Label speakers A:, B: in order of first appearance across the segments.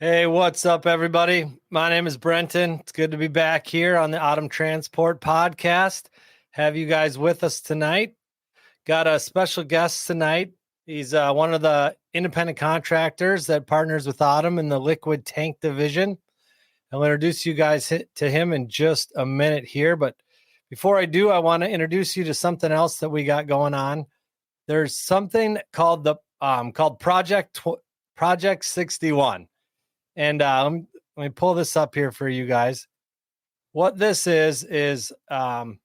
A: Hey, what's up, everybody? My name is Brenton. It's good to be back here on the Autumn Transport Podcast. Have you guys with us tonight? Got a special guest tonight. He's one of the independent contractors that partners with Autumn in the liquid tank division. I'll introduce you guys to him in just a minute here. But before I do, I want to introduce you to something else that we got going on. There's something called Project 61. And let me pull this up here for you guys. What this is it's an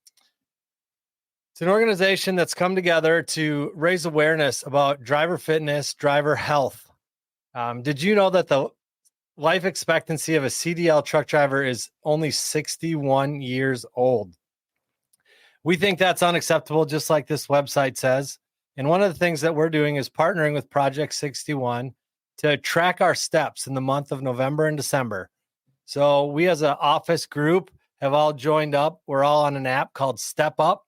A: organization that's come together to raise awareness about driver fitness, driver health. Did you know that the life expectancy of a CDL truck driver is only 61 years old? We think that's unacceptable, just like this website says. And one of the things that we're doing is partnering with Project 61 to track our steps in the month of November and December. So we as an office group have all joined up. We're all on an app called Step Up,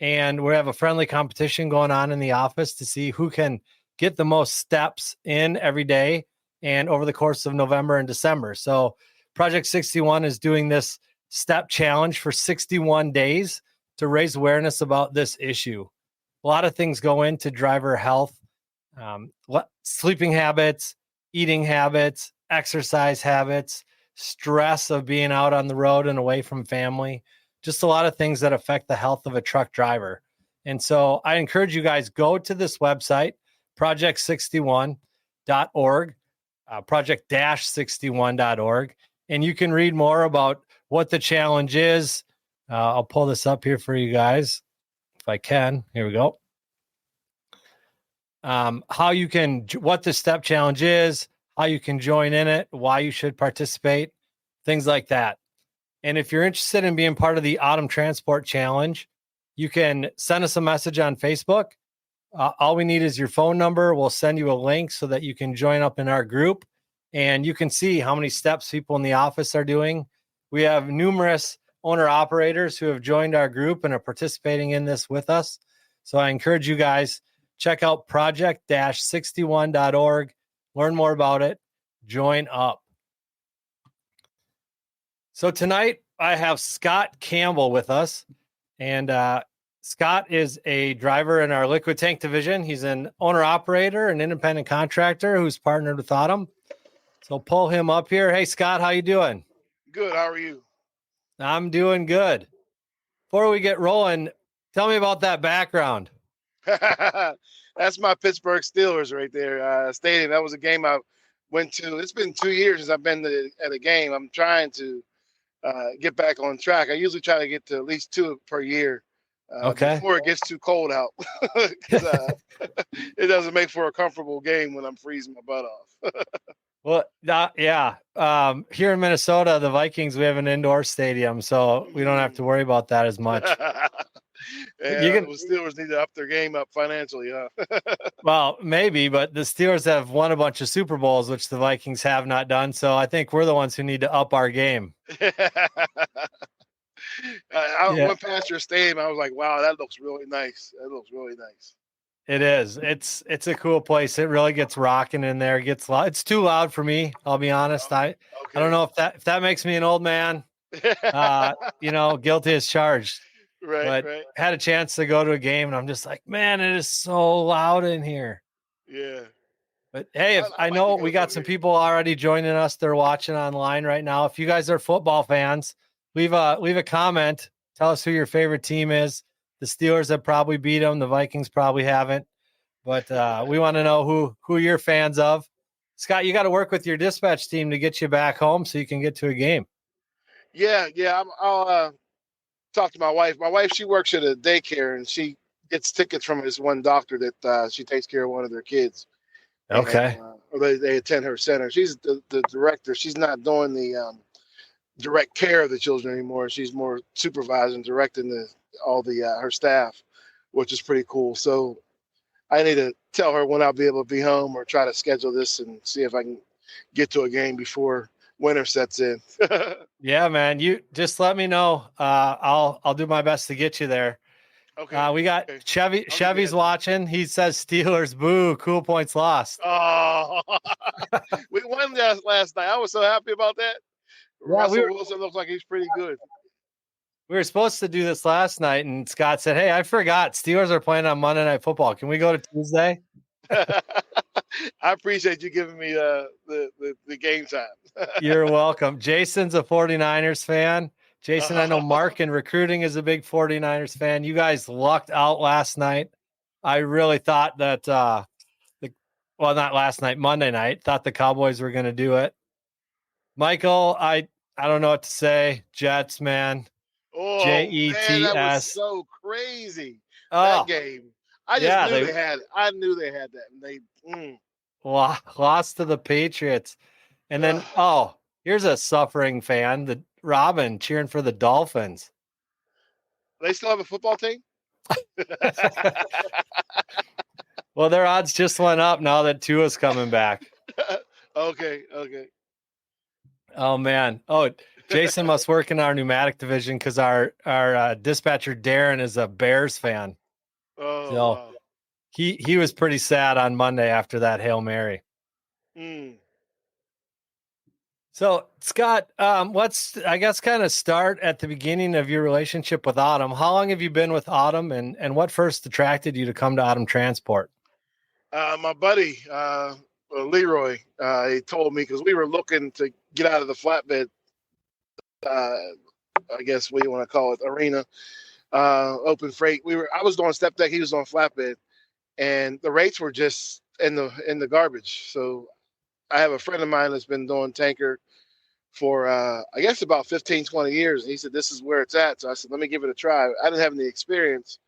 A: and we have a friendly competition going on in the office to see who can get the most steps in every day and over the course of November and December. So Project 61 is doing this step challenge for 61 days to raise awareness about this issue. A lot of things go into driver health. Sleeping habits, eating habits, exercise habits, stress of being out on the road and away from family, just a lot of things that affect the health of a truck driver. And so I encourage you guys, go to this website, project61.org, project-61.org, and you can read more about what the challenge is. I'll pull this up here for you guys if I can. Here we go. How you can, what the step challenge is, how you can join in it, why you should participate, things like that. And if you're interested in being part of the Autumn Transport Challenge, you can send us a message on Facebook. All we need is your phone number. We'll send you a link so that you can join up in our group and you can see how many steps people in the office are doing. We have numerous owner operators who have joined our group and are participating in this with us. So I encourage you guys, check out project-61.org, learn more about it, join up. So tonight I have Scott Campbell with us, and Scott is a driver in our liquid tank division. He's an owner operator, an independent contractor who's partnered with Autumn. So pull him up here. Hey, Scott, how you doing?
B: Good. How are you?
A: I'm doing good. Before we get rolling, tell me about that background.
B: That's my Pittsburgh Steelers right there. Stadium. That was a game I went to. It's been 2 years since I've been at a game. I'm trying to get back on track. I usually try to get to at least 2 per year before it gets too cold out. It doesn't make for a comfortable game when I'm freezing my butt off.
A: Well, yeah. Here in Minnesota, the Vikings, we have an indoor stadium, so we don't have to worry about that as much.
B: Yeah, the Steelers need to up their game up financially, huh?
A: Well, maybe, but the Steelers have won a bunch of Super Bowls, which the Vikings have not done. So I think we're the ones who need to up our game.
B: I went past your stadium. I was like, wow, that looks really nice. That looks really nice.
A: It is. It's a cool place. It really gets rocking in there. It gets loud. It's too loud for me. I'll be honest. I don't know if that makes me an old man. Guilty as charged.
B: Right.
A: Had a chance to go to a game, and I'm just like, man, it is so loud in here.
B: Yeah.
A: But hey, I know we got some people already joining us. They're watching online right now. If you guys are football fans, leave a comment. Tell us who your favorite team is. The Steelers have probably beat them. The Vikings probably haven't. But we want to know who you're fans of. Scott, you got to work with your dispatch team to get you back home so you can get to a game.
B: Yeah. I'll talk to my wife. My wife, she works at a daycare, and she gets tickets from this one doctor that she takes care of one of their kids.
A: Okay.
B: And, they attend her center. She's the director. She's not doing the direct care of the children anymore. She's more supervising, directing all her staff, which is pretty cool. So I need to tell her when I'll be able to be home, or try to schedule this and see if I can get to a game before winter sets in.
A: Yeah, man. You just let me know. I'll do my best to get you there.
B: Okay.
A: We got
B: Okay.
A: Chevy.
B: I'll give you a
A: Chevy's
B: heads up.
A: watching. He says Steelers, boo, cool points lost.
B: Oh, we won last night. I was so happy about that.
A: Yeah,
B: Russell Wilson looks like he's pretty good.
A: we were supposed to do this last night, and Scott said, "Hey, I forgot. Steelers are playing on Monday Night Football. Can we go to Tuesday?"
B: I appreciate you giving me the game time.
A: You're welcome. Jason's a 49ers fan. Jason, I know Mark in recruiting is a big 49ers fan. You guys lucked out last night. I really thought that not last night, Monday night, thought the Cowboys were going to do it. Michael, I don't know what to say. Jets, man.
B: Oh man, that was
A: Jets.
B: so crazy.
A: Oh,
B: That game. I just
A: yeah,
B: knew they had it. I knew they had that. And they
A: lost to the Patriots. And then, here's a suffering fan, the Robin cheering for the Dolphins.
B: they still have a football team?
A: Well, their odds just went up now that Tua's coming back.
B: Okay.
A: Oh, man. Oh, Jason must work in our pneumatic division because our dispatcher, Darren, is a Bears fan.
B: Oh,
A: So
B: wow.
A: he was pretty sad on Monday after that Hail Mary. So, Scott, let's, I guess, kind of start at the beginning of your relationship with Autumn. How long have you been with Autumn, and what first attracted you to come to Autumn Transport?
B: My buddy, Leroy, he told me because we were looking to get out of the flatbed, I guess what you want to call it, arena, open freight. I was doing step deck, he was on flatbed, and the rates were just in the garbage. So I have a friend of mine that's been doing tanker for I guess about 15, 20 years. And he said, this is where it's at. So I said, let me give it a try. I didn't have any experience.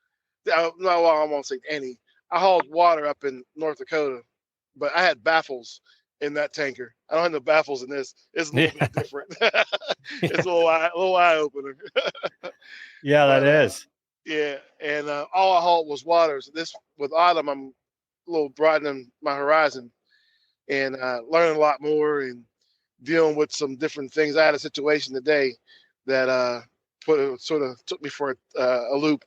B: No, well, I won't say any. I hauled water up in North Dakota, but I had baffles in that tanker. I don't have no baffles in this. It's a little bit different. It's a little eye opener.
A: Yeah, that is.
B: Yeah, and all I hauled was water. So this with Autumn, I'm a little broadening my horizon and learning a lot more and dealing with some different things. I had a situation today that sort of took me for a loop.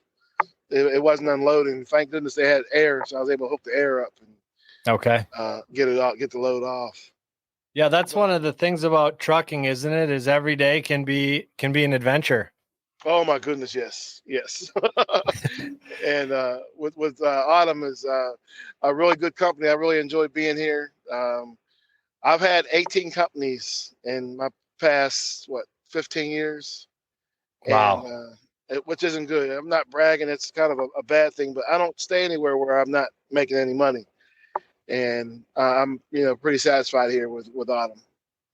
B: It wasn't unloading. Thank goodness they had air, so I was able to hook the air up and get the load off.
A: Yeah, that's one of the things about trucking, isn't it? Is every day can be an adventure.
B: Oh my goodness, yes. And with Autumn is a really good company. I really enjoy being here. I've had 18 companies in my past 15 years.
A: Wow.
B: And which isn't good. I'm not bragging. It's kind of a bad thing, but I don't stay anywhere where I'm not making any money. And I'm pretty satisfied here with Autumn.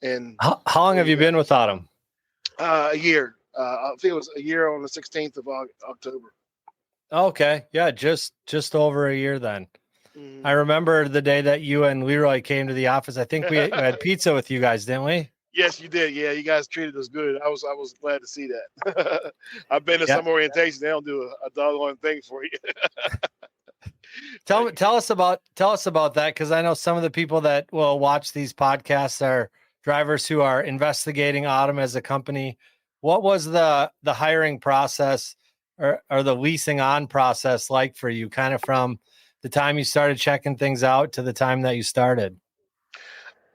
B: And
A: how long have you been with Autumn?
B: A year. I think it was a year on the 16th of October.
A: Okay. Yeah, just over a year then. I remember the day that you and Leroy came to the office. I think we had pizza with you guys, didn't we?
B: Yes, you did. Yeah, you guys treated us good. I was glad to see that. I've been to some orientation. They don't do a doggone thing for you.
A: Tell us about that, because I know some of the people that will watch these podcasts are drivers who are investigating Autumn as a company. What was the hiring process or the leasing on process like for you, kind of from the time you started checking things out to the time that you started?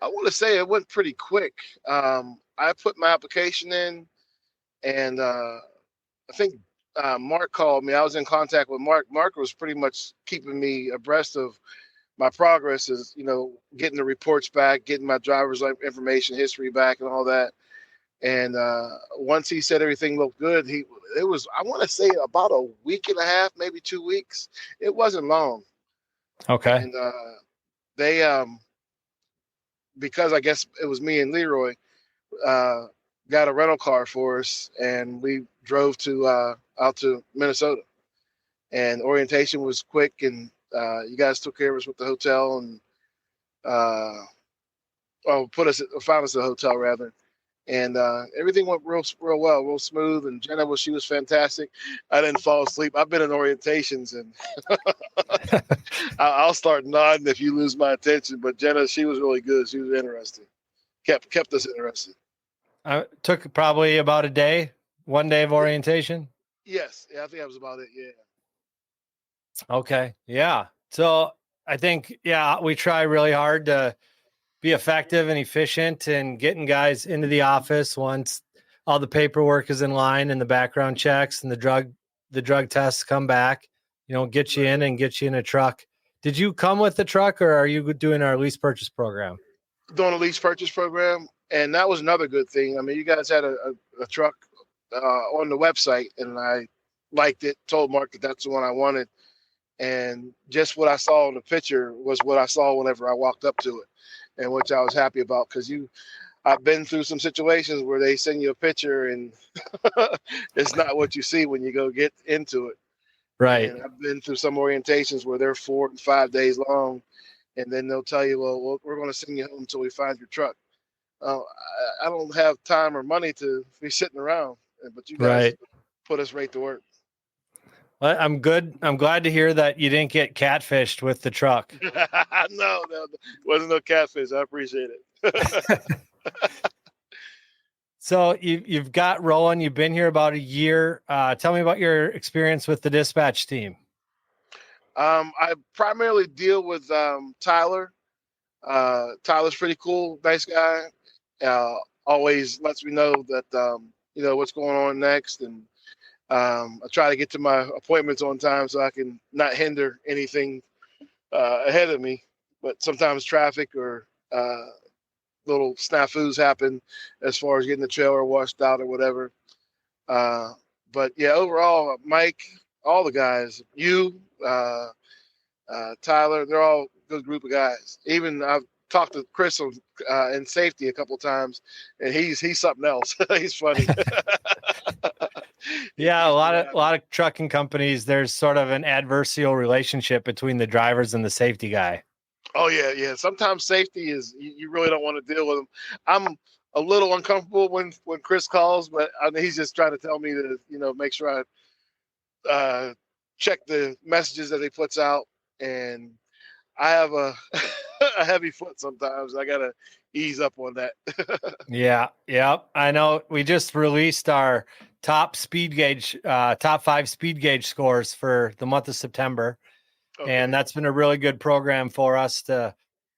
B: I want to say it went pretty quick. I put my application in, and I think Mark called me. I was in contact with Mark. Mark was pretty much keeping me abreast of my progress, is getting the reports back, getting my driver's information history back, and all that. And once he said everything looked good, it was, I want to say, about a week and a half, maybe 2 weeks. It wasn't long.
A: Okay.
B: And they because I guess it was me and Leroy, got a rental car for us, and we drove out to Minnesota. And orientation was quick, and you guys took care of us with the hotel, and found us a hotel rather. And everything went real well, real smooth. And Jenna she was fantastic. I didn't fall asleep. I've been in orientations, and I'll start nodding if you lose my attention. But Jenna, she was really good. She was interesting. Kept us interested.
A: Took probably about a day, 1 day of orientation.
B: Yes, yeah, I think that was about it. Yeah.
A: Okay. Yeah. So I think, yeah, we try really hard to be effective and efficient and getting guys into the office once all the paperwork is in line and the background checks and the drug tests come back, get you in
B: Right.
A: and get you in a truck. Did you come with the truck or are you doing our lease purchase program?
B: Doing a lease purchase program, and that was another good thing. I mean, you guys had a truck on the website, and I liked it. Told Mark that that's the one I wanted, and just what I saw in the picture was what I saw whenever I walked up to it, and which I was happy about because I've been through some situations where they send you a picture and it's not what you see when you go get into it.
A: Right.
B: And I've been through some orientations where they're 4 and 5 days long, and then they'll tell you, well we're going to send you home until we find your truck. I don't have time or money to be sitting around, but you guys
A: Right.
B: put us right to work.
A: Well, I'm good. I'm glad to hear that you didn't get catfished with the truck.
B: No, wasn't no catfish. I appreciate it.
A: So you've got rolling. You've been here about a year. Tell me about your experience with the dispatch team.
B: I primarily deal with Tyler. Tyler's pretty cool, nice guy. Uh, Always lets me know that what's going on next, and I try to get to my appointments on time so I can not hinder anything ahead of me. But sometimes traffic or little snafus happen as far as getting the trailer washed out or whatever. Uh, but yeah, overall, Mike, all the guys, Tyler, they're all a good group of guys. Even I've talked to Chris in safety a couple times, and he's something else. He's funny. He
A: Yeah, a
B: keeps me
A: lot of a
B: laughing.
A: lot of trucking companies. There's sort of an adversarial relationship between the drivers and the safety guy.
B: Oh yeah, yeah. Sometimes safety is you really don't want to deal with them. I'm a little uncomfortable when Chris calls, but I mean, he's just trying to tell me to make sure I check the messages that he puts out, and I have a a heavy foot sometimes. I gotta ease up on that.
A: Yeah, yeah. I know we just released our top 5 speed gauge scores for the month of September. And
B: Okay.
A: that's been a really good program for us to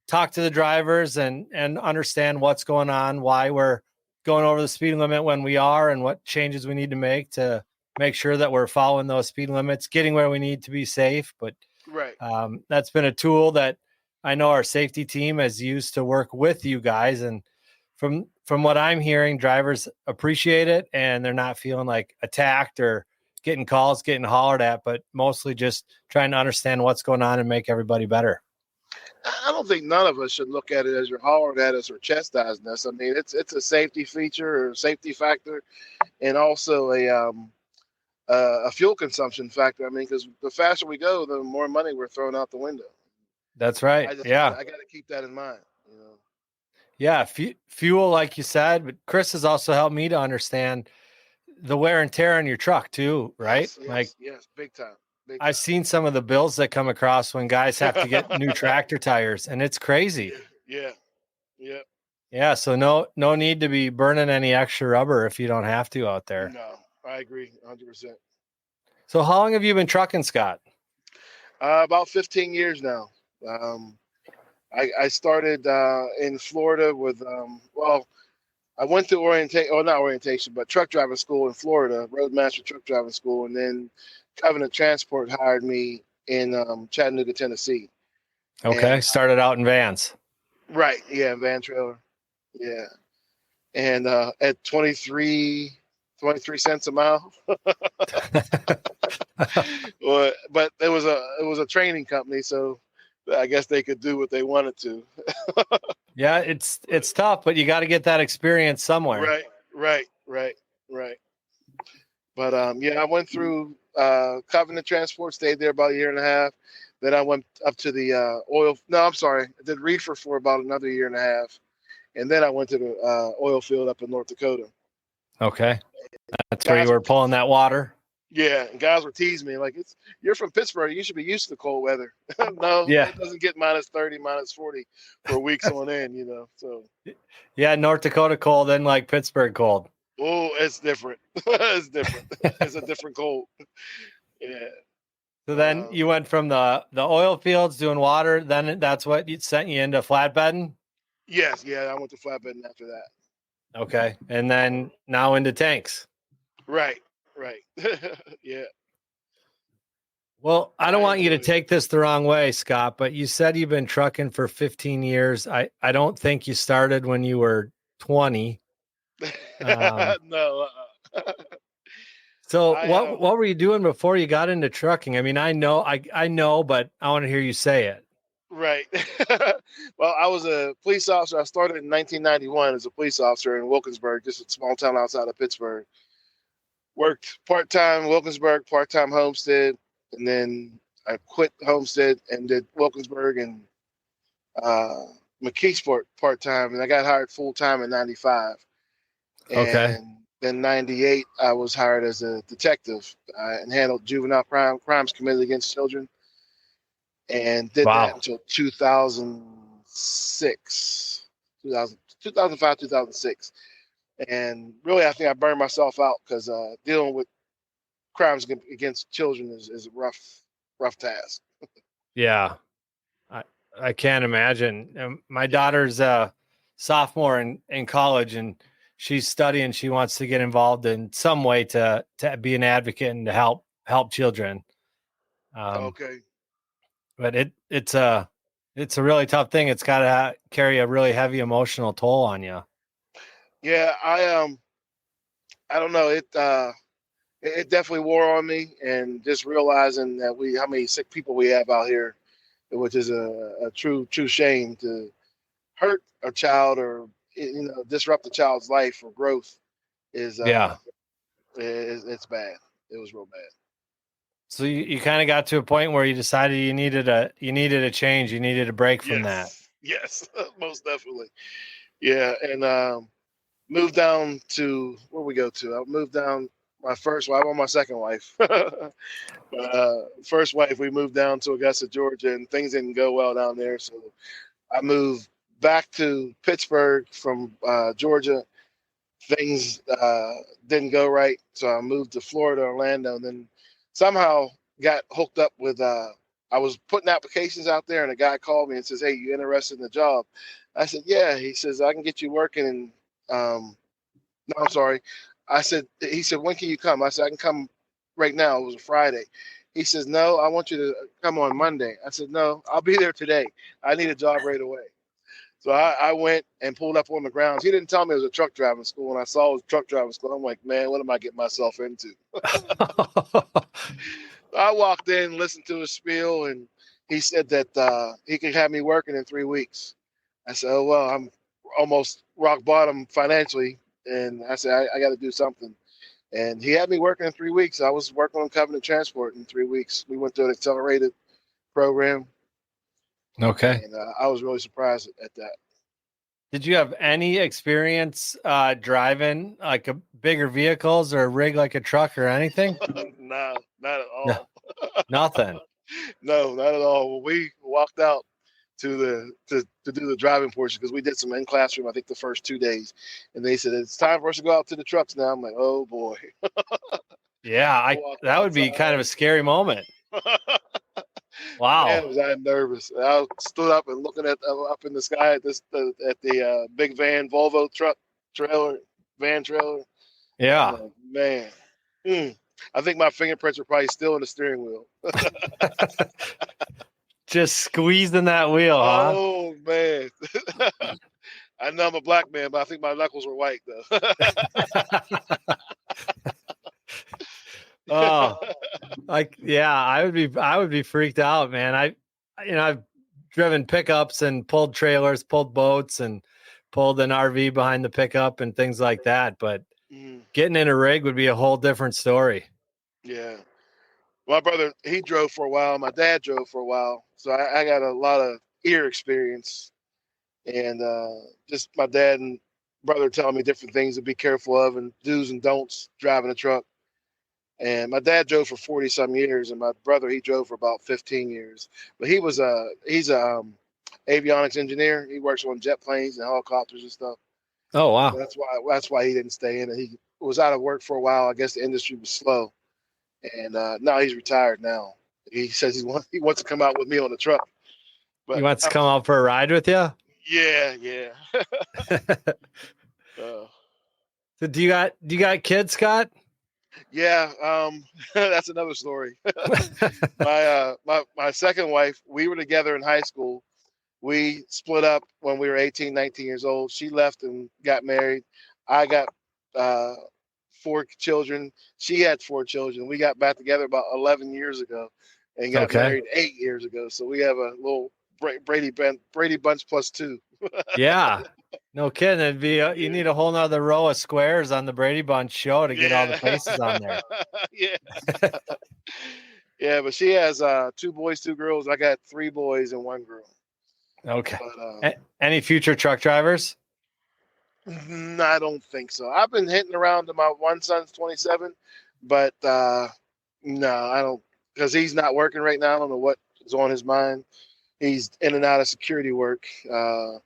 A: talk to the drivers and understand what's going on, why we're going over the speed limit when we are, and what changes we need to make sure that we're following those speed limits, getting where we need to be safe. But
B: Right.
A: that's been a tool that I know our safety team has used to work with you guys. And from what I'm hearing, drivers appreciate it and they're not feeling like attacked or getting calls, getting hollered at, but mostly just trying to understand what's going on and make everybody better.
B: I don't think none of us should look at it as you're hollering at us or chastising us. I mean, it's a safety feature or safety factor, and also a fuel consumption factor. I mean, because the faster we go, the more money we're throwing out the window.
A: That's right.
B: I just
A: Yeah.
B: I got to keep that in mind.
A: Yeah. Fuel, like you said, but Chris has also helped me to understand the wear and tear on your truck too, right?
B: Yes,
A: Like
B: yes, yes, big time, big
A: I've seen some of the bills that come across when guys have to get new
B: time.
A: tractor tires and it's crazy.
B: Yeah, yeah, yeah.
A: Yeah, so no need to be burning any extra rubber if you don't have to out there.
B: No, I agree, 100%.
A: So how long have you been trucking, Scott?
B: About 15 years now. Um, I started in Florida with well, I went to not orientation, but truck driving school in Florida, Roadmaster Truck Driving School, and then Covenant Transport hired me in Chattanooga, Tennessee.
A: Okay,
B: And
A: started out in vans.
B: right, yeah, van trailer, yeah, and at 23 cents a mile. But it was a training company, so I guess they could do what they wanted to.
A: Yeah, it's tough, but you got to get that experience somewhere.
B: Right, right, right, right. But yeah, I went through Covenant Transport, stayed there about a year and a half. Then I went up to the oil. No, I'm sorry, I did reefer for about another year and a half, and then I went to the oil field up in North Dakota.
A: Okay. That's where you
B: Guys
A: were
B: were
A: pulling that water.
B: Yeah, and guys were teasing me like, you're from Pittsburgh, you should be used to the cold weather. No,
A: Yeah.
B: it doesn't get minus 30, minus 40 for weeks on end. So
A: Yeah, North Dakota cold and like Pittsburgh cold.
B: it's different. It's different. It's a different cold. Yeah.
A: So then you went from the oil fields doing water. Then that's what sent you into flatbedding.
B: Yes, yeah, I went to flatbedding after that.
A: Okay, and then now into tanks.
B: Right, right. Yeah,
A: Well, I don't
B: I
A: want you to
B: enjoy it.
A: take this the wrong way, Scott, but you said you've been trucking for 15 years. I don't think you started when you were 20.
B: No,
A: So
B: I
A: what were you doing before you got into trucking? I mean, I know, but I want to hear you say it.
B: right. Well, I was a police officer. I started in 1991 as a police officer in Wilkinsburg, just a small town outside of Pittsburgh. Worked part time Wilkinsburg, part time Homestead, and then I quit Homestead and did Wilkinsburg and McKeesport part time, and I got hired full time in '95.
A: Okay.
B: And then '98, I was hired as a detective and handled juvenile crimes committed against children, and did that
A: Wow.
B: until 2006, 2005, 2006. And really, I think I burned myself out because dealing with crimes against children is a rough task.
A: Yeah. I I can't imagine. My daughter's a sophomore in college, and she's studying. She wants to get involved in some way to be an advocate and to help children. Um,
B: Okay.
A: but it's a really tough thing. It's got to carry a really heavy emotional toll on you.
B: Yeah, I don't know. It definitely wore on me, and just realizing that how many sick people we have out here, which is a true shame to hurt a child or disrupt a child's life or growth is
A: Yeah.
B: it's bad. It was real bad.
A: So you kind of got to a point where you decided you needed a change. You needed a break from that.
B: Yes, most definitely. Yeah, and moved down to where we go to. I moved down my first wife. I'm on my second wife. First wife, we moved down to Augusta, Georgia, and things didn't go well down there. So I moved back to Pittsburgh from Georgia. Things didn't go right, so I moved to Florida, Orlando, and then somehow got hooked up with. I was putting applications out there, and a guy called me and says, "Hey, you interested in the job?" I said, "Yeah." He says, "I can get you working." And no, I'm sorry. I said. He said, "When can you come?" I said, "I can come right now." It was a Friday. He says, "No, I want you to come on Monday." I said, "No, I'll be there today. I need a job right away." So I went and pulled up on the grounds. He didn't tell me it was a truck driving school. And I saw it was truck driving school, I'm like, man, what am I getting myself into? I walked in, listened to his spiel, and he said that he could have me working in 3 weeks. I said, oh, well, I'm almost rock bottom financially. And I said, I got to do something. And he had me working in 3 weeks. I was working on Covenant Transport in 3 weeks. We went through an accelerated program.
A: Okay.
B: And I was really surprised at that.
A: Did you have any experience driving like a bigger vehicles or a rig like a truck or anything?
B: No, not at
A: No,
B: all.
A: nothing.
B: No, not at all. When we walked out to do the driving portion, because we did some in classroom, I think the first 2 days, and they said it's time for us to go out to the trucks now. I'm like, oh boy.
A: Yeah,
B: I
A: I
B: walked
A: that would be kind of a scary moment.
B: outside. Man,
A: Wow.
B: was I nervous. I stood up and looking at up in the sky at at the big van Volvo truck trailer van trailer. I'm
A: Yeah.
B: like, man, I think my fingerprints are probably still in the steering wheel.
A: Just squeezing that wheel, huh?
B: Oh man, I know I'm a black man, but I think my knuckles were white though.
A: Oh, like yeah, I would be freaked out, man. I've driven pickups and pulled trailers, pulled boats and pulled an RV behind the pickup and things like that, but
B: Mm,
A: getting in a rig would be a whole different story.
B: yeah, my brother he drove for a while. My dad drove for a while, so I got a lot of ear experience, and just my dad and brother telling me different things to be careful of and do's and don'ts driving a truck. And my dad drove for 40 some years, and my brother he drove for about 15 years. But he's a avionics engineer. He works on jet planes and helicopters and stuff.
A: Oh
B: So
A: wow.
B: that's why he didn't stay in it. He was out of work for a while. I guess the industry was slow, and now he's retired now. He says he wants to come out with me on the truck.
A: He
B: But
A: wants to come out for a ride with you.
B: yeah.
A: So do you got kids, Scott?
B: Yeah, that's another story. My second wife, we were together in high school. We split up when we were 18, 19 years old. She left and got married. I got uh, 4 children. She had 4 children. We got back together about 11 years ago and got
A: Okay.
B: married 8 years ago. So we have a little Brady Bunch plus 2.
A: Yeah. No kidding. It'd be you
B: Yeah.
A: need a whole nother row of squares on the Brady Bunch show to get all the
B: Yeah.
A: faces on there.
B: Yeah. Yeah, but she has 2 boys, 2 girls. I got 3 boys and 1 girl.
A: Okay.
B: But
A: Any future truck drivers?
B: no, I don't think so. I've been hitting around to my one son's 27, but no, I don't, because he's not working right now. I don't know what is on his mind. He's in and out of security work, but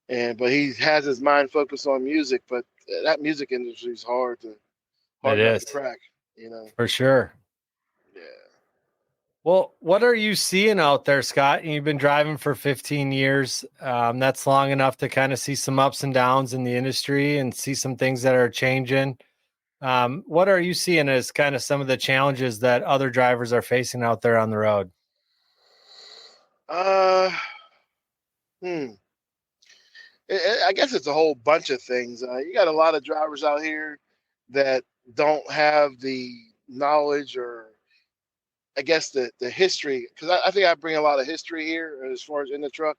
B: he has his mind focused on music. But that music industry is hard
A: It
B: enough to
A: is
B: crack. You know.
A: for sure.
B: Yeah.
A: Well, what are you seeing out there, Scott? You've been driving for 15 years. That's long enough to kind of see some ups and downs in the industry and see some things that are changing. What are you seeing as kind of some of the challenges that other drivers are facing out there on the road?
B: Uh, hmm. I guess it's a whole bunch of things. You got a lot of drivers out here that don't have the knowledge, or I guess the history, because I think I bring a lot of history here as far as in the truck,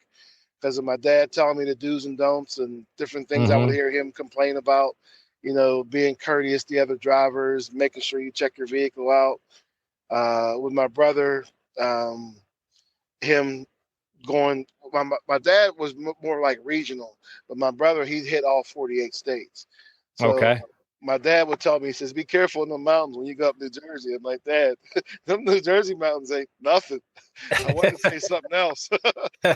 B: because of my dad telling me the do's and don'ts and different things I would
A: Mm-hmm.
B: hear him complain about. Being courteous to other drivers, making sure you check your vehicle out. With my brother, him going. My dad was more like regional, but my brother, he hit all 48 states. So
A: Okay.
B: my dad would tell me, he says, "Be careful in the mountains when you go up New Jersey." I'm like, "Dad, them New Jersey mountains ain't nothing." I wanted to say something else. I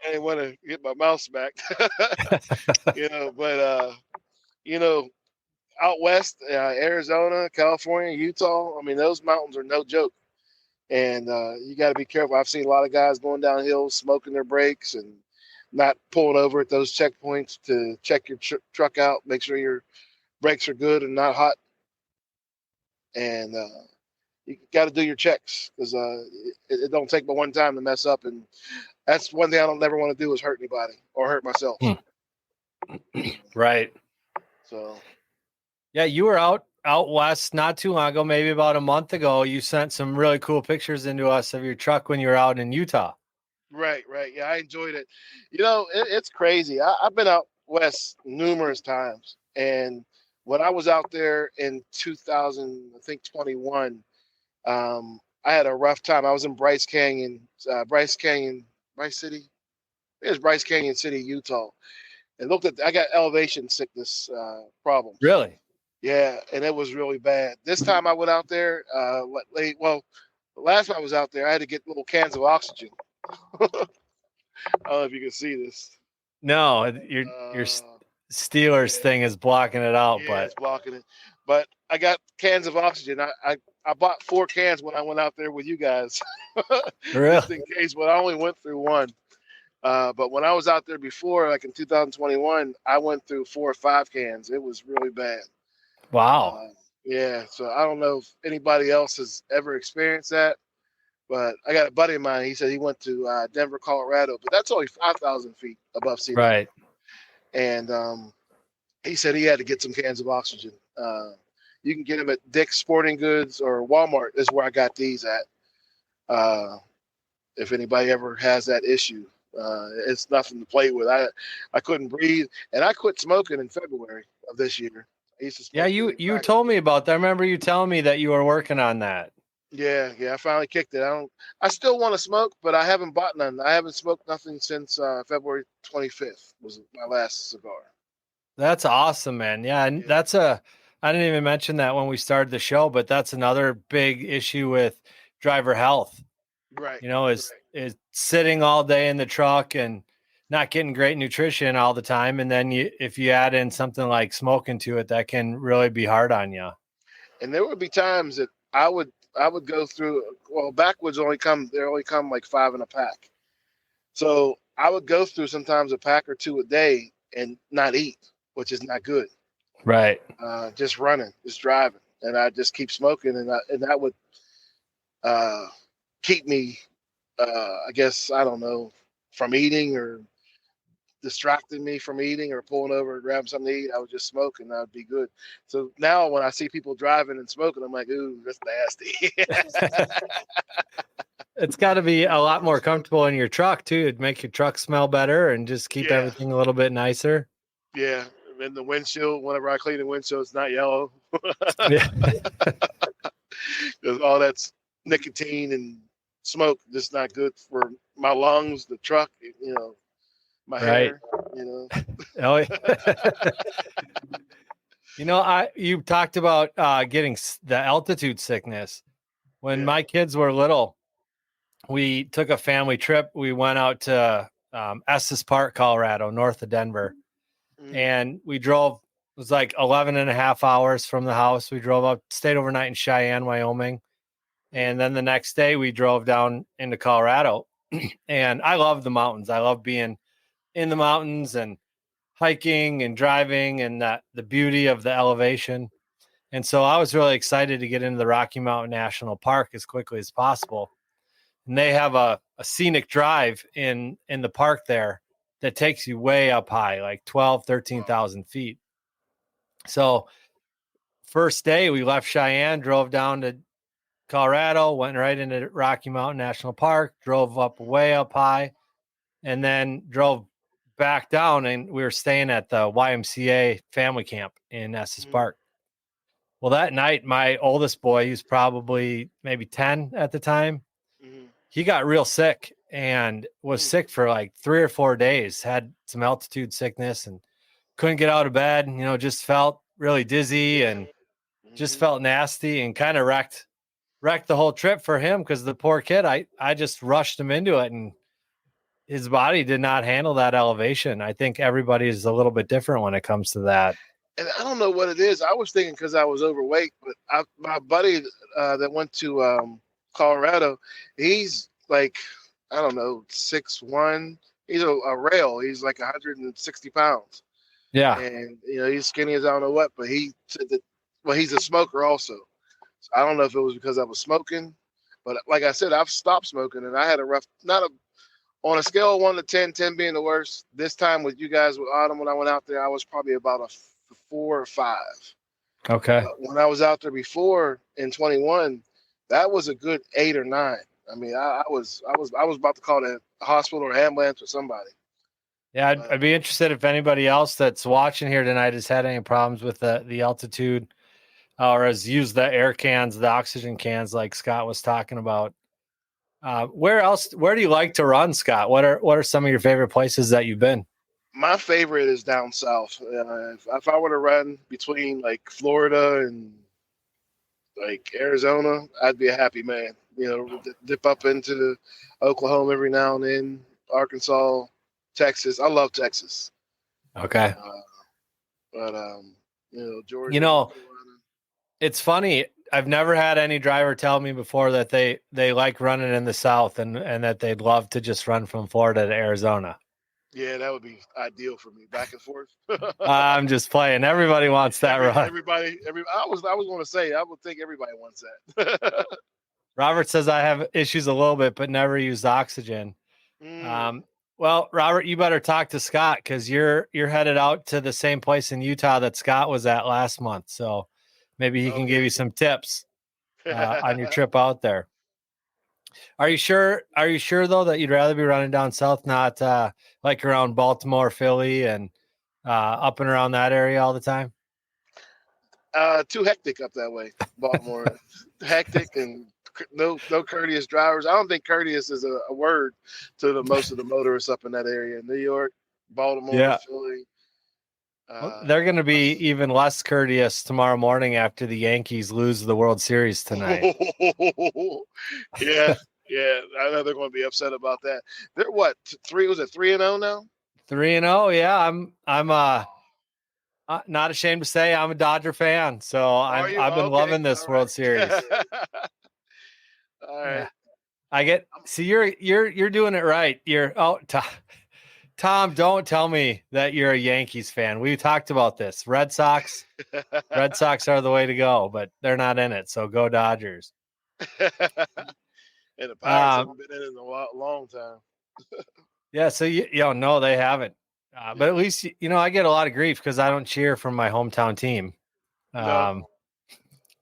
B: didn't want to get my mouth smacked. But you know, out west, Arizona, California, Utah. I mean, those mountains are no joke, and you got to be careful. I've seen a lot of guys going down hills, smoking their brakes, and not pulling over at those checkpoints to check your truck out, make sure your brakes are good and not hot, and you got to do your checks, because it don't take but one time to mess up, and that's one thing I don't never want to do, is hurt anybody or hurt myself.
A: Right.
B: So
A: Yeah, you were out west not too long ago, maybe about a month ago. You sent some really cool pictures into us of your truck when you were out in Utah.
B: right, yeah, I enjoyed it. It's crazy. I've been out west numerous times, and when I was out there in 2000, I think 21, I had a rough time. I was in Bryce Canyon, Bryce City. It was Bryce Canyon City, Utah. And I got elevation sickness problems.
A: Really?
B: Yeah, and it was really bad. This time I went out there, the last time I was out there, I had to get little cans of oxygen. I don't know if you can see this.
A: No, your Steelers
B: Yeah,
A: thing is blocking it out,
B: yeah,
A: but
B: it's blocking it. But I got cans of oxygen. I bought 4 cans when I went out there with you guys,
A: really?
B: just in case. But I only went through one. But when I was out there before, like in 2021, I went through 4 or 5 cans. It was really bad.
A: Wow.
B: Yeah, so I don't know if anybody else has ever experienced that, but I got a buddy of mine. He said he went to Denver, Colorado, but that's only 5,000 feet above sea level.
A: Right.
B: And he said he had to get some cans of oxygen. You can get them at Dick's Sporting Goods or Walmart is where I got these at. If anybody ever has that issue, it's nothing to play with. I couldn't breathe, and I quit smoking in February of this year. I used to smoke.
A: Yeah, you told me about that. I remember you telling me that you were working on that.
B: Yeah, I finally kicked it. I still want to smoke, but I haven't bought none. I haven't smoked nothing since February 25th was my last cigar.
A: That's awesome, man. Yeah, and I didn't even mention that when we started the show, but that's another big issue with driver health.
B: Right.
A: Is sitting all day in the truck and not getting great nutrition all the time, and then if you add in something like smoking to it, that can really be hard on you.
B: And there would be times that I would I would go through. Well, backwoods they only come like 5 in a pack. So I would go through sometimes a pack or two a day and not eat, which is not good.
A: Right.
B: Just running, just driving, and I just keep smoking, and that would keep me, I guess I don't know, from eating or distracting me from eating or pulling over and grabbing something to eat. I would just smoke and that would be good. So now when I see people driving and smoking, I'm like, ooh, that's nasty.
A: It's got to be a lot more comfortable in your truck too. It'd make your truck smell better and just keep
B: Yeah,
A: everything a little bit nicer.
B: yeah. And then the windshield, whenever I clean the windshield, it's not yellow.
A: Yeah.
B: Because all that's nicotine and smoke just not good for my lungs, the truck, my
A: Right.
B: hair,
A: Oh, yeah. You talked about getting the altitude sickness. When
B: Yeah.
A: my kids were little, we took a family trip. We went out to Estes Park, Colorado, north of Denver.
B: Mm,
A: And we drove, it was like 11 and a half hours from the house. We drove up, stayed overnight in Cheyenne, Wyoming. And then the next day we drove down into Colorado. And I love the mountains. I love being in the mountains and hiking and driving and the beauty of the elevation. And so I was really excited to get into the Rocky Mountain National Park as quickly as possible. And they have a scenic drive in the park there that takes you way up high, like 12, 13,000 feet. So first day we left Cheyenne, drove down to Colorado, went right into Rocky Mountain National Park, drove up way up high, and then drove back down, and we were staying at the YMCA family camp in Estes
B: mm,
A: Park. Well, that night, my oldest boy, he was probably maybe 10 at the time,
B: mm,
A: he got real sick and was
B: mm.
A: sick for like 3 or 4 days, had some altitude sickness and couldn't get out of bed, just felt really dizzy
B: Yeah.
A: and just
B: Hmm.
A: felt nasty and kind of wrecked the whole trip for him because the poor kid, I just rushed him into it and his body did not handle that elevation. I think everybody is a little bit different when it comes to that.
B: And I don't know what it is. I was thinking because I was overweight, but my buddy that went to Colorado, he's like, I don't know, 6'1". He's a rail. He's like 160 pounds.
A: Yeah.
B: And, he's skinny as I don't know what, but he said that, well, he's a smoker also. So I don't know if it was because I was smoking, but like I said, I've stopped smoking and I had a rough, not a, on a scale of 1 to 10, 10 being the worst. This time with you guys with Autumn, when I went out there, I was probably about a 4 or 5.
A: Okay.
B: But when I was out there before in 21, that was a good 8 or 9. I mean, I was about to call the hospital or ambulance or somebody.
A: Yeah, I'd,
B: Uh,
A: I'd be interested if anybody else that's watching here tonight has had any problems with the altitude or has used the air cans, the oxygen cans, like Scott was talking about. Where do you like to run, Scott? What are some of your favorite places that you've been?
B: my favorite is down south. If I were to run between like Florida and like Arizona, I'd be a happy man. Dip up into Oklahoma every now and then, Arkansas, Texas. I love Texas,
A: Okay.
B: but
A: You
B: Georgia,
A: know,
B: North Carolina.
A: it's funny. I've never had any driver tell me before that they like running in the South and that they'd love to just run from Florida to Arizona.
B: Yeah, that would be ideal for me. Back and forth.
A: I'm just playing. Everybody wants that run.
B: I was going to say, I would think everybody wants that.
A: Robert says I have issues a little bit, but never used oxygen.
B: Mm,
A: Um, well, Robert, you better talk to Scott because you're headed out to the same place in Utah that Scott was at last month. So maybe he can give
B: okay.
A: you some tips on your trip out there. Are you sure? Are you sure though that you'd rather be running down south, not like around Baltimore, Philly, and up and around that area all the time?
B: Too hectic up that way, Baltimore. Hectic and no courteous drivers. I don't think courteous is a word to the most of the motorists up in that area. New York, Baltimore,
A: Yeah.
B: Philly.
A: Well,
B: Uh,
A: they're going to be even less courteous tomorrow morning after the Yankees lose the World Series tonight.
B: yeah, yeah. I know they're going to be upset about that. They're what, three? Was it 3-0 now?
A: 3-0. Yeah, I'm not ashamed to say I'm a Dodger fan. So
B: Are you?
A: I've been
B: Okay,
A: loving this
B: all
A: World Series.
B: right. All
A: Yeah.
B: right.
A: See, you're doing it right. Tom, don't tell me that you're a Yankees fan. We talked about this. Red Sox are the way to go, but they're not in it. So go Dodgers.
B: And the Pirates
A: Um,
B: haven't been in it in a long time.
A: yeah. So no, they haven't. But at least I get a lot of grief because I don't cheer for my hometown team.
B: No,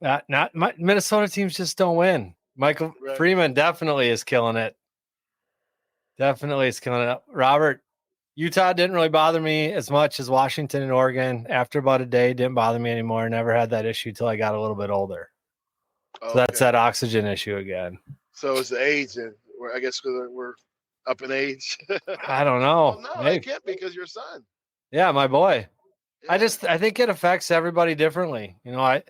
A: Not my Minnesota teams just don't win. Michael
B: right.
A: Freeman definitely is killing it. Definitely is killing it. Robert, Utah didn't really bother me as much as Washington and Oregon. After about a day, didn't bother me anymore. Never had that issue till I got a little bit older. So that's
B: Okay.
A: that oxygen issue again.
B: So it's the age, and I guess because we're up in age.
A: I don't
B: Well,
A: know.
B: no, it
A: Maybe.
B: can't be because your son.
A: Yeah, my boy.
B: Yeah,
A: I think it affects everybody differently.
B: yeah.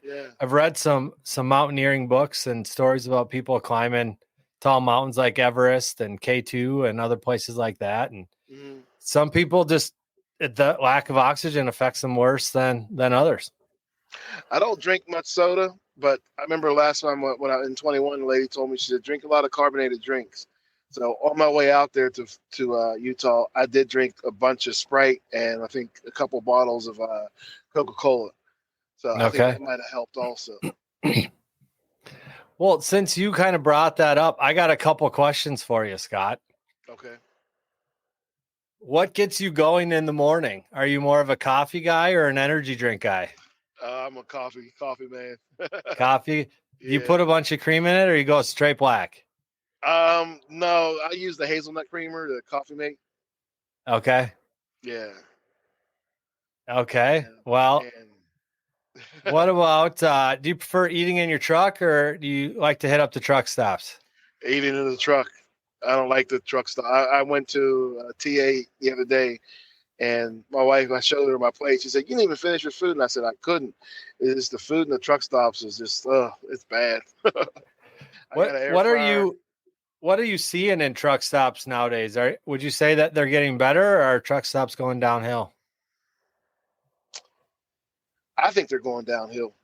A: I've read some mountaineering books and stories about people climbing tall mountains like Everest and K2 and other places like that. And
B: Mm-hmm.
A: some people just the lack of oxygen affects them worse than others.
B: I don't drink much soda, but I remember last time when I was in 21, the lady told me she said drink a lot of carbonated drinks. So on my way out there to Utah, I did drink a bunch of Sprite and I think a couple bottles of Coca-Cola. So I think
A: Okay.
B: that might have helped also.
A: Well, since you kind of brought that up, I got a couple questions for you, Scott.
B: Okay.
A: What gets you going in the morning? Are you more of a coffee guy or an energy drink guy?
B: I'm a coffee man.
A: Coffee. You
B: Yeah.
A: put a bunch of cream in it or you go straight black?
B: No, I use the hazelnut creamer, the coffee mate.
A: Okay.
B: Yeah.
A: Okay.
B: And,
A: Well,
B: and
A: what about do you prefer eating in your truck or do you like to hit up the truck stops?
B: eating in the truck. I don't like the truck stop. I went to TA the other day, and my wife, I showed her my plate. She said, "You didn't even finish your food," and I said, "I couldn't. It's the food in the truck stops is just, it's bad." I got an air fryer.
A: What are you seeing in truck stops nowadays? Would you say that they're getting better or are truck stops going downhill?
B: I think they're going downhill,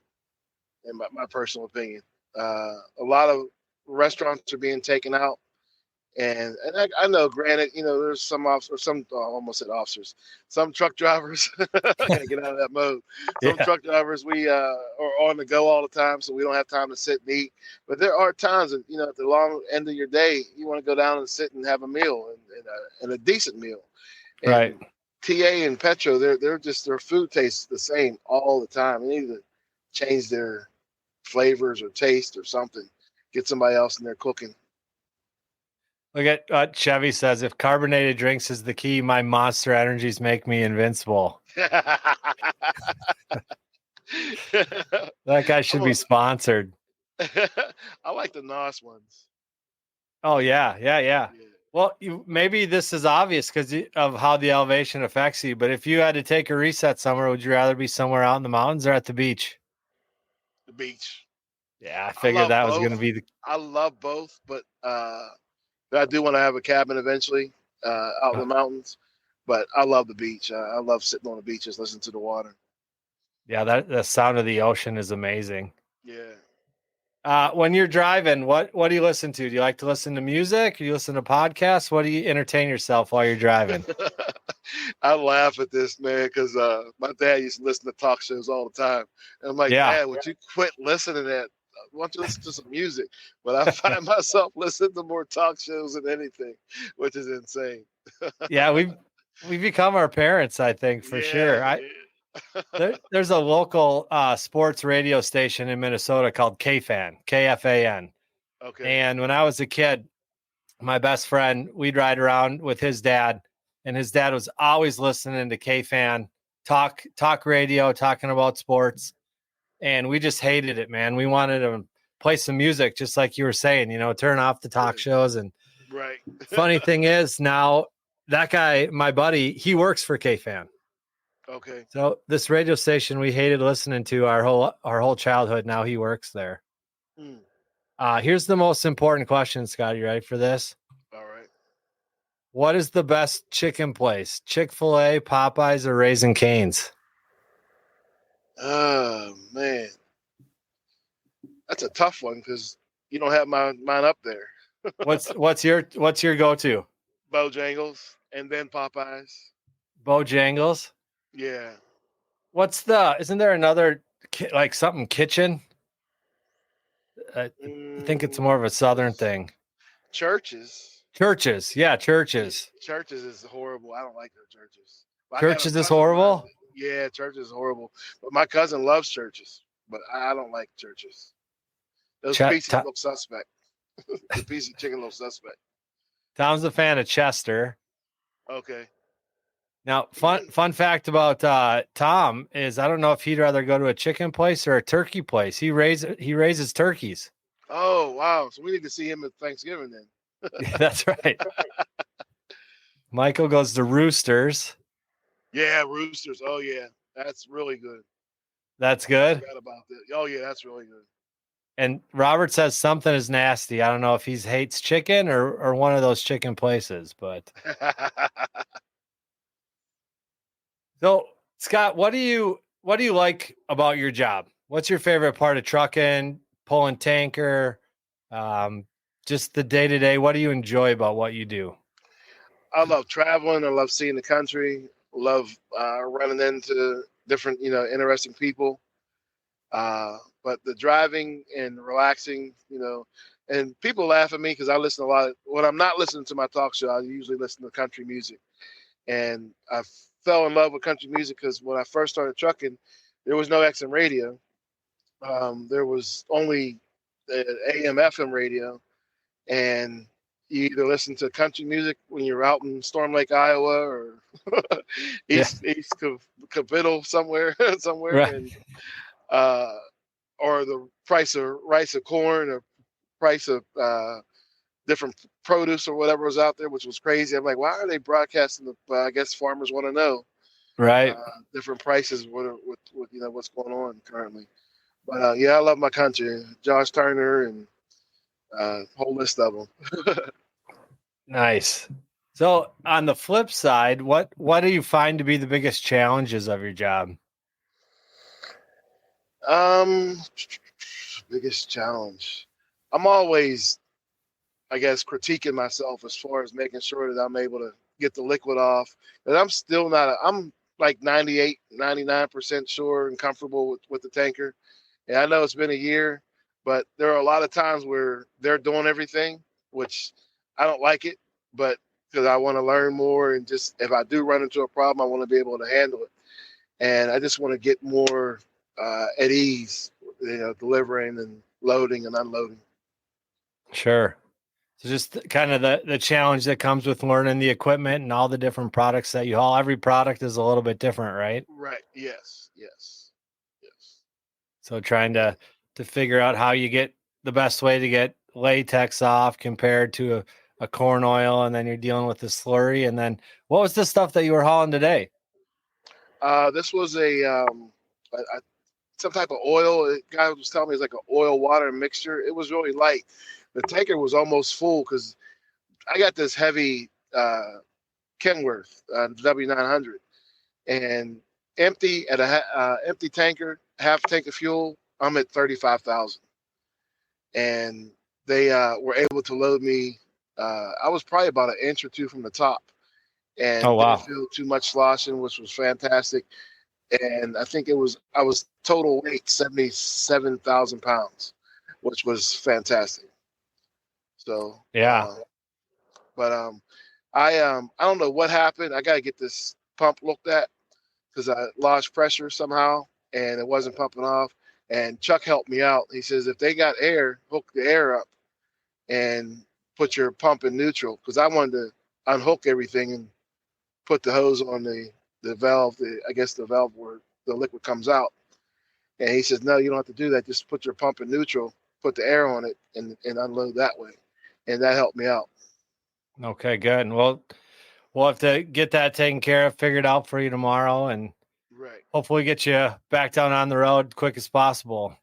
B: in my personal opinion. A lot of restaurants are being taken out. And I know, granted, there's some officers, almost said officers, some truck drivers. I gotta get out of that mode. Some
A: Yeah.
B: truck drivers are on the go all the time, so we don't have time to sit and eat. But there are times that at the long end of your day, you want to go down and sit and have a meal and a decent meal.
A: Right.
B: And TA and Petro, their food tastes the same all the time. They need to change their flavors or taste or something. Get somebody else in there cooking.
A: Look at what Chevy says. If carbonated drinks is the key, my Monster Energies make me invincible. That guy should be sponsored.
B: I like the NOS ones.
A: Oh yeah.
B: Yeah.
A: Well, maybe this is obvious because of how the elevation affects you. But if you had to take a reset somewhere, would you rather be somewhere out in the mountains or at the beach?
B: The beach.
A: Yeah, I
B: I
A: figured
B: love
A: that was going
B: both.
A: to be the.
B: I love both, but I do want to have a cabin eventually out in the mountains. But I love the beach. I love sitting on the beaches, listening to the water.
A: Yeah, the sound of the ocean is amazing.
B: Yeah.
A: When you're driving, what do you listen to? Do you like to listen to music? Do you listen to podcasts? What do you entertain yourself while you're driving?
B: I laugh at this, man, because my dad used to listen to talk shows all the time. And I'm like,
A: Yeah.
B: Dad, would you quit listening to that? Why don't you listen to some music? But I find myself listening to more talk shows than anything, which is insane.
A: Yeah, we've become our parents, I think, for sure.
B: Yeah.
A: There's a local sports radio station in Minnesota called KFAN, KFAN.
B: Okay.
A: And when I was a kid, my best friend, we'd ride around with his dad, and his dad was always listening to KFAN, talk radio, talking about sports. And we just hated it, man. We wanted to play some music, just like you were saying, turn off the talk shows. And
B: Right.
A: funny thing is now that guy, my buddy, he works for KFAN.
B: Okay.
A: So this radio station we hated listening to our whole childhood. Now he works there.
B: Mm.
A: Here's the most important question, Scott. You ready for this?
B: All right.
A: What is the best chicken place? Chick-fil-A, Popeyes, or Raising Cane's?
B: Oh man, that's a tough one because you don't have mine up there.
A: What's your go-to?
B: Bojangles and then Popeyes.
A: Bojangles.
B: Yeah.
A: Isn't there another like something kitchen? I think it's more of a southern thing.
B: Churches.
A: Churches. Yeah,
B: Yeah,
A: churches.
B: churches is horrible. I don't like their churches. I got a
A: Churches is
B: cousin of mine.
A: horrible.
B: Yeah, churches is horrible. But my cousin loves churches. But I don't like churches. Those
A: Ch-
B: pieces
A: T-
B: look suspect. The piece of chicken looks suspect.
A: Tom's a fan of Chester.
B: Okay.
A: Now, fun fact about Tom is I don't know if he'd rather go to a chicken place or a turkey place. He raises turkeys.
B: Oh wow! So we need to see him at Thanksgiving then.
A: Yeah, that's right. Michael goes to Roosters.
B: Yeah, roosters. Oh yeah, that's really good.
A: That's
B: I
A: good.
B: forgot about that. Oh yeah, that's really good.
A: And Robert says something is nasty. I don't know if he hates chicken or one of those chicken places, but so Scott, what do you like about your job? What's your favorite part of trucking, pulling tanker, just the day to day? What do you enjoy about what you do?
B: I love traveling. I love seeing the country. Love running into different, interesting people. But the driving and relaxing, and people laugh at me because I listen a lot. When I'm not listening to my talk show, I usually listen to country music. And I fell in love with country music because when I first started trucking, there was no XM radio. There was only AM FM radio, and you either listen to country music when you're out in Storm Lake, Iowa, or
A: Yeah,
B: East Capital somewhere,
A: right,
B: and uh, or the price of rice or corn, or price of different produce or whatever was out there, which was crazy. I'm like, why are they broadcasting the? I guess farmers want to know
A: right.
B: different prices with what's going on currently. But yeah, I love my country. Josh Turner and whole list of them.
A: Nice. So on the flip side, what do you find to be the biggest challenges of your job?
B: um, biggest challenge. I'm always, I guess, critiquing myself as far as making sure that I'm able to get the liquid off. And I'm still not. I'm like 98, 99% sure and comfortable with the tanker. And I know it's been a year, but there are a lot of times where they're doing everything, which I don't like it, but because I want to learn more, and just if I do run into a problem, I want to be able to handle it. And I just want to get more at ease, delivering and loading and unloading.
A: Sure. So just kind of the challenge that comes with learning the equipment and all the different products that you haul. Every product is a little bit different, right?
B: Right. Yes. Yes. Yes.
A: So trying to figure out how you get the best way to get latex off compared to a corn oil, and then you're dealing with the slurry. And then what was the stuff that you were hauling today?
B: This was some type of oil. The guy was telling me it's like an oil water mixture. It was really light. The tanker was almost full because I got this heavy Kenworth W900, and empty at a empty tanker, half tank of fuel. I'm at 35,000, and they were able to load me. I was probably about an inch or two from the top,
A: Oh
B: and didn't
A: wow.
B: feel too much sloshing, which was fantastic. And I think I was total weight 77,000 pounds, which was fantastic. So,
A: Yeah.
B: but I don't know what happened. I got to get this pump looked at because I lost pressure somehow and it wasn't pumping off. And Chuck helped me out. He says if they got air, hook the air up and put your pump in neutral, because I wanted to unhook everything and put the hose on the valve. I guess the valve where the liquid comes out. And he says, no, you don't have to do that. Just put your pump in neutral, put the air on it, and unload that way. And that helped me out.
A: Okay, good. Well, we'll have to get that taken care of, figured out for you tomorrow, and
B: Right.
A: hopefully get you back down on the road quick as possible.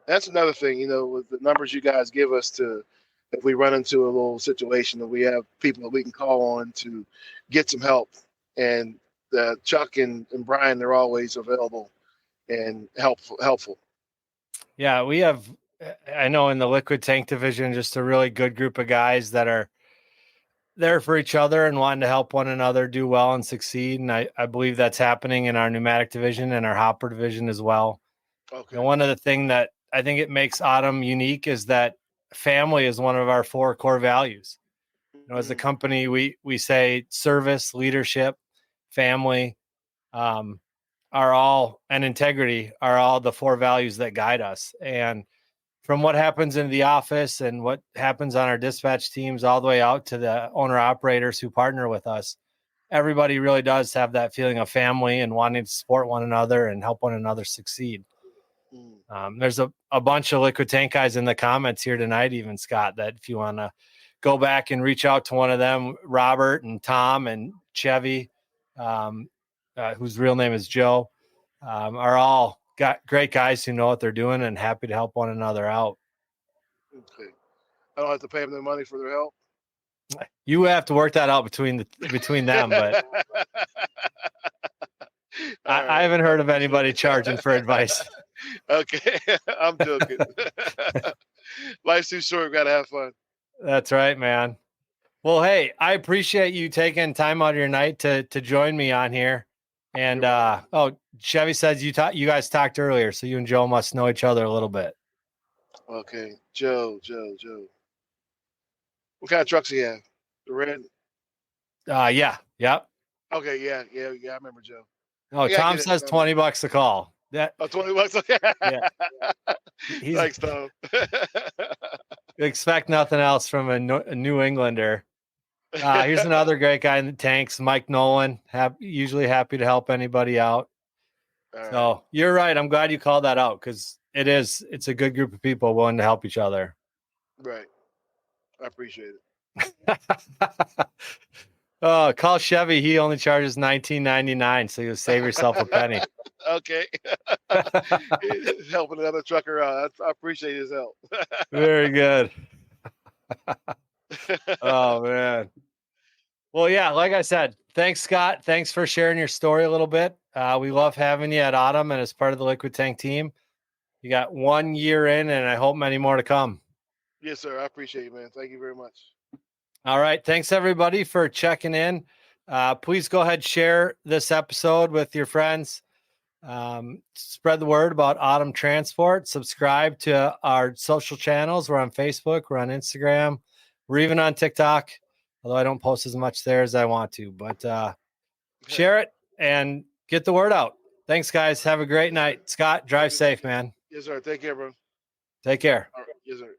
B: That's another thing, with the numbers you guys give us to, if we run into a little situation that we have people that we can call on to get some help. And Chuck and Brian, they're always available and helpful.
A: Yeah, we have I know in the liquid tank division, just a really good group of guys that are there for each other and wanting to help one another do well and succeed. And I believe that's happening in our pneumatic division and our hopper division as well.
B: Okay.
A: And one of the things that I think it makes Autumn unique is that family is one of our 4 core values. As a company, we say service, leadership, family, are all, and integrity are all the 4 values that guide us. And from what happens in the office and what happens on our dispatch teams, all the way out to the owner operators who partner with us, everybody really does have that feeling of family and wanting to support one another and help one another succeed. There's a bunch of liquid tank guys in the comments here tonight, even Scott, that if you want to go back and reach out to one of them, Robert and Tom and Chevy, whose real name is Joe, are all got great guys who know what they're doing and happy to help one another out.
B: Okay. I don't have to pay them their money for their help.
A: You have to work that out between them, but I haven't heard of anybody charging for advice.
B: Okay, I'm joking. Life's too short. Got to have fun.
A: That's right, man. Well, hey, I appreciate you taking time out of your night to join me on here. And Chevy says you guys talked earlier, so you and Joe must know each other a little bit.
B: Okay, Joe. What kind of trucks do you have? The red?
A: Yeah.
B: Okay, yeah. I remember Joe.
A: Oh, Tom says $20 a call.
B: $20. Okay.
A: Yeah.
B: Thanks, Tom.
A: Expect nothing else from a New Englander. Here's another great guy in the tanks, Mike Nolan. Usually happy to help anybody out. So you're right. I'm glad you called that out because it's a good group of people willing to help each other.
B: Right. I appreciate it.
A: Call Chevy. He only charges $19.99, so you'll save yourself a penny.
B: Okay. Helping another trucker out. I appreciate his help.
A: Very good. Oh, man. Well, yeah, like I said, thanks, Scott. Thanks for sharing your story a little bit. We love having you at Autumn and as part of the Liquid Tank team. You got 1 year in, and I hope many more to come.
B: Yes, sir. I appreciate it, man. Thank you very much.
A: All right. Thanks, everybody, for checking in. Please go ahead, share this episode with your friends. Spread the word about Autumn Transport. Subscribe to our social channels. We're on Facebook. We're on Instagram. We're even on TikTok, although I don't post as much there as I want to. But share it and get the word out. Thanks, guys. Have a great night. Scott, drive safe, man.
B: Yes, sir. Take care, bro.
A: Take care.
B: All right. Yes, sir.